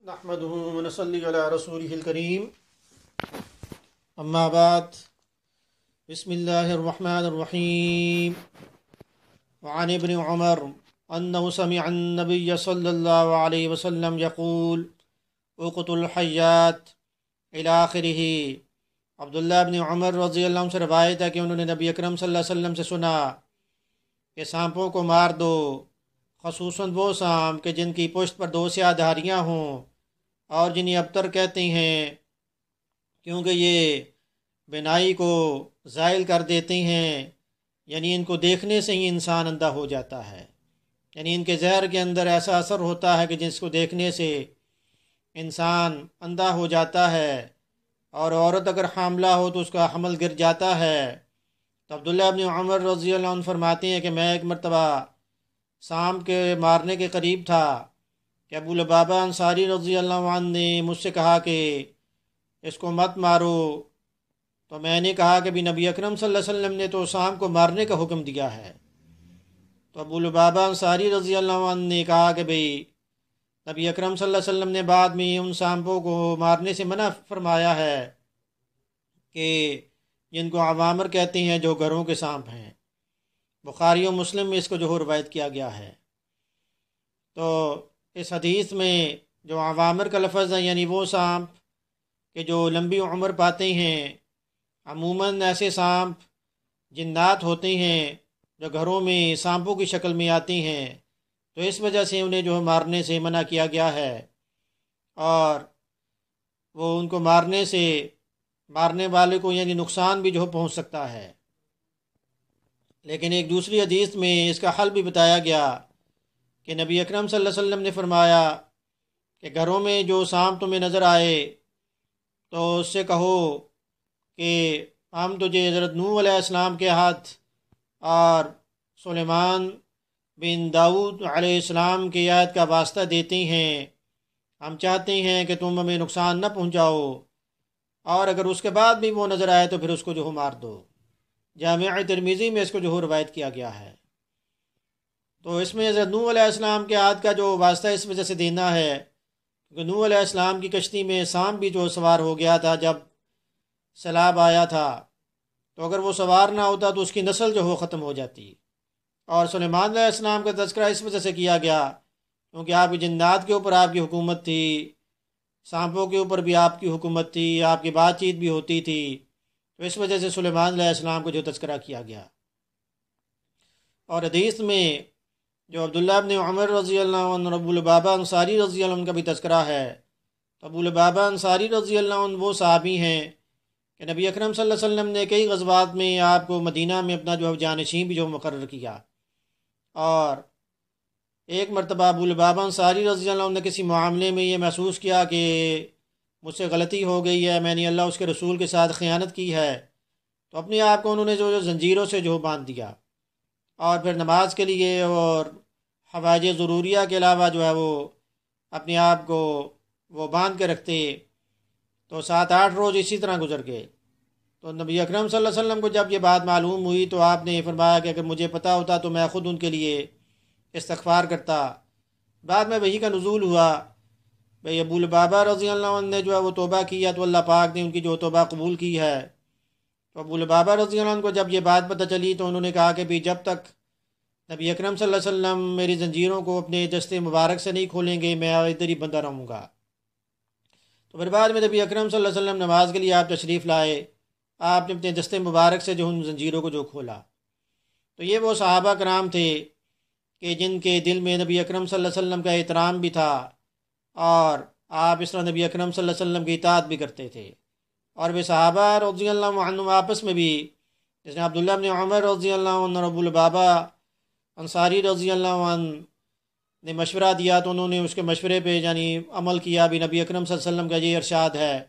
نحمده ونصلي على رسوله الكريم اما بعد بسم الله الرحمن الرحيم وعن ابن عمر انه سمع النبي صلى الله عليه وسلم يقول اقتلوا الحيات الى آخره۔ عبداللہ ابن عمر رضی اللہ عنہ سے روایت ہے کہ انہوں نے نبی اکرم صلی اللہ علیہ وسلم سے سنا کہ سانپوں کو مار دو، خصوصاً وہ سانپ کہ جن کی پشت پر دو سیاہ دھاریاں ہوں اور جنہیں ابتر کہتے ہیں، کیونکہ یہ بینائی کو زائل کر دیتے ہیں، یعنی ان کو دیکھنے سے ہی انسان اندھا ہو جاتا ہے، یعنی ان کے زہر کے اندر ایسا اثر ہوتا ہے کہ جس کو دیکھنے سے انسان اندھا ہو جاتا ہے، اور عورت اگر حاملہ ہو تو اس کا حمل گر جاتا ہے۔ تو عبداللہ ابن عمر رضی اللہ عنہ فرماتے ہیں کہ میں ایک مرتبہ سانپ کے مارنے کے قریب تھا کہ ابو لبابہ انصاری رضی اللہ عنہ نے مجھ سے کہا کہ اس کو مت مارو، تو میں نے کہا کہ بھی نبی اکرم صلی اللہ علیہ وسلم نے تو سانپ کو مارنے کا حکم دیا ہے۔ تو ابو لبابہ انصاری رضی اللہ عنہ نے کہا کہ بھئی نبی اکرم صلی اللہ علیہ وسلم نے بعد میں ان سانپوں کو مارنے سے منع فرمایا ہے کہ جن کو عوامر کہتے ہیں، جو گھروں کے سانپ ہیں۔ بخاری و مسلم میں اس کو جو روایت کیا گیا ہے۔ تو اس حدیث میں جو عوامر کا لفظ ہے، یعنی وہ سانپ کہ جو لمبی عمر پاتے ہیں، عموماً ایسے سانپ جنات ہوتے ہیں جو گھروں میں سانپوں کی شکل میں آتے ہیں، تو اس وجہ سے انہیں جو مارنے سے منع کیا گیا ہے، اور وہ ان کو مارنے والے کو یعنی نقصان بھی جو پہنچ سکتا ہے۔ لیکن ایک دوسری حدیث میں اس کا حل بھی بتایا گیا کہ نبی اکرم صلی اللہ علیہ وسلم نے فرمایا کہ گھروں میں جو سانپ تمہیں نظر آئے تو اس سے کہو کہ ہم تجھے حضرت نوح علیہ السلام کے ہاتھ اور سلیمان بن داؤد علیہ السلام کی آیت کا واسطہ دیتے ہیں، ہم چاہتے ہیں کہ تم ہمیں نقصان نہ پہنچاؤ، اور اگر اس کے بعد بھی وہ نظر آئے تو پھر اس کو جو مار دو۔ جامع ترمذی میں اس کو جو روایت کیا گیا ہے۔ تو اس میں حضرت نوح علیہ السلام کے ہاتھ کا جو واسطہ اس وجہ سے دینا ہے کہ نوح علیہ السلام کی کشتی میں سانپ بھی جو سوار ہو گیا تھا جب سیلاب آیا تھا، تو اگر وہ سوار نہ ہوتا تو اس کی نسل جو ختم ہو جاتی۔ اور سلیمان علیہ السلام کا تذکرہ اس وجہ سے کیا گیا کیونکہ آپ کی جنات کے اوپر آپ کی حکومت تھی، سانپوں کے اوپر بھی آپ کی حکومت تھی، آپ کی بات چیت بھی ہوتی تھی، تو اس وجہ سے سلیمان علیہ السلام کو جو تذکرہ کیا گیا۔ اور حدیث میں جو عبداللہ ابن عمر رضی اللہ عنہ، ابو لبابہ انصاری رضی اللہ عنہ کا بھی تذکرہ ہے۔ تو ابو لبابہ انصاری رضی اللہ عنہ وہ صحابی ہیں کہ نبی اکرم صلی اللہ علیہ وسلم نے کئی غزوات میں آپ کو مدینہ میں اپنا جو جانشین بھی جو مقرر کیا، اور ایک مرتبہ ابو لبابہ انصاری رضی اللہ عنہ نے کسی معاملے میں یہ محسوس کیا کہ مجھ سے غلطی ہو گئی ہے، میں نے اللہ اس کے رسول کے ساتھ خیانت کی ہے، تو اپنے آپ کو انہوں نے جو زنجیروں سے جو باندھ دیا، اور پھر نماز کے لیے اور حوائج ضروریہ کے علاوہ جو ہے وہ اپنے آپ کو وہ باندھ کے رکھتے۔ تو 7-8 روز اسی طرح گزر گئے۔ تو نبی اکرم صلی اللہ علیہ وسلم کو جب یہ بات معلوم ہوئی تو آپ نے فرمایا کہ اگر مجھے پتہ ہوتا تو میں خود ان کے لیے استغفار کرتا۔ بعد میں وحی کا نزول ہوا، بھئی ابو لبابہ رضی اللہ عنہ نے جو ہے وہ توبہ کیا تو اللہ پاک نے ان کی جو توبہ قبول کی ہے۔ تو ابو لبابہ رضی اللہ عنہ کو جب یہ بات پتہ چلی تو انہوں نے کہا کہ بھی جب تک نبی اکرم صلی اللہ علیہ وسلم میری زنجیروں کو اپنے دستے مبارک سے نہیں کھولیں گے میں ادھر ہی بندہ رہوں گا۔ تو پھر بعد میں نبی اکرم صلی اللہ علیہ وسلم نماز کے لیے آپ تشریف لائے، آپ نے اپنے دستے مبارک سے جو ان زنجیروں کو جو کھولا۔ تو یہ وہ صحابہ کرام تھے کہ جن کے دل میں نبی اکرم صلی اللہ علیہ وسلم کا احترام بھی تھا، اور آپ اس طرح نبی اکرم صلی اللہ علیہ وسلم کی اطاعت بھی کرتے تھے۔ اور وہ صحابہ رضی اللہ عنہ آپس میں بھی، جس نے عبداللہ بن عمر رضی اللہ عنہ اور ابو لبابہ انصاری رضی اللہ عنہ نے مشورہ دیا تو انہوں نے اس کے مشورے پہ یعنی عمل کیا بھی، نبی اکرم صلی اللہ علیہ وسلم کا یہ ارشاد ہے،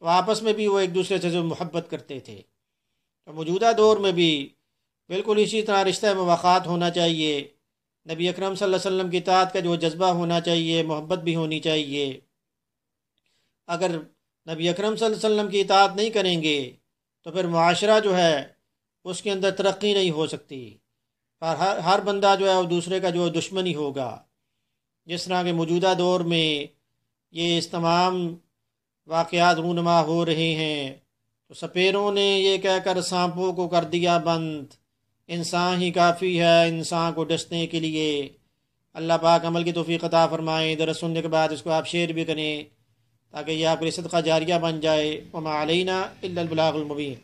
تو آپس میں بھی وہ ایک دوسرے سے جو محبت کرتے تھے۔ تو موجودہ دور میں بھی بالکل اسی طرح رشتہ مواخات ہونا چاہیے، نبی اکرم صلی اللہ علیہ وسلم کی اطاعت کا جو جذبہ ہونا چاہیے، محبت بھی ہونی چاہیے۔ اگر نبی اکرم صلی اللہ علیہ وسلم کی اطاعت نہیں کریں گے تو پھر معاشرہ جو ہے اس کے اندر ترقی نہیں ہو سکتی، اور ہر بندہ جو ہے وہ دوسرے کا جو دشمن ہی ہوگا۔ جس طرح کے موجودہ دور میں یہ اس تمام واقعات رونما ہو رہے ہیں تو سپیروں نے یہ کہہ کر سانپوں کو کر دیا بند، انسان ہی کافی ہے انسان کو ڈسنے کے لیے۔ اللہ پاک عمل کی توفیق عطا فرمائیں۔ درس سننے کے بعد اس کو آپ شیئر بھی کریں تاکہ یہ آپ کے لیے صدقہ جاریہ بن جائے۔ وما علینا الا البلاغ المبین۔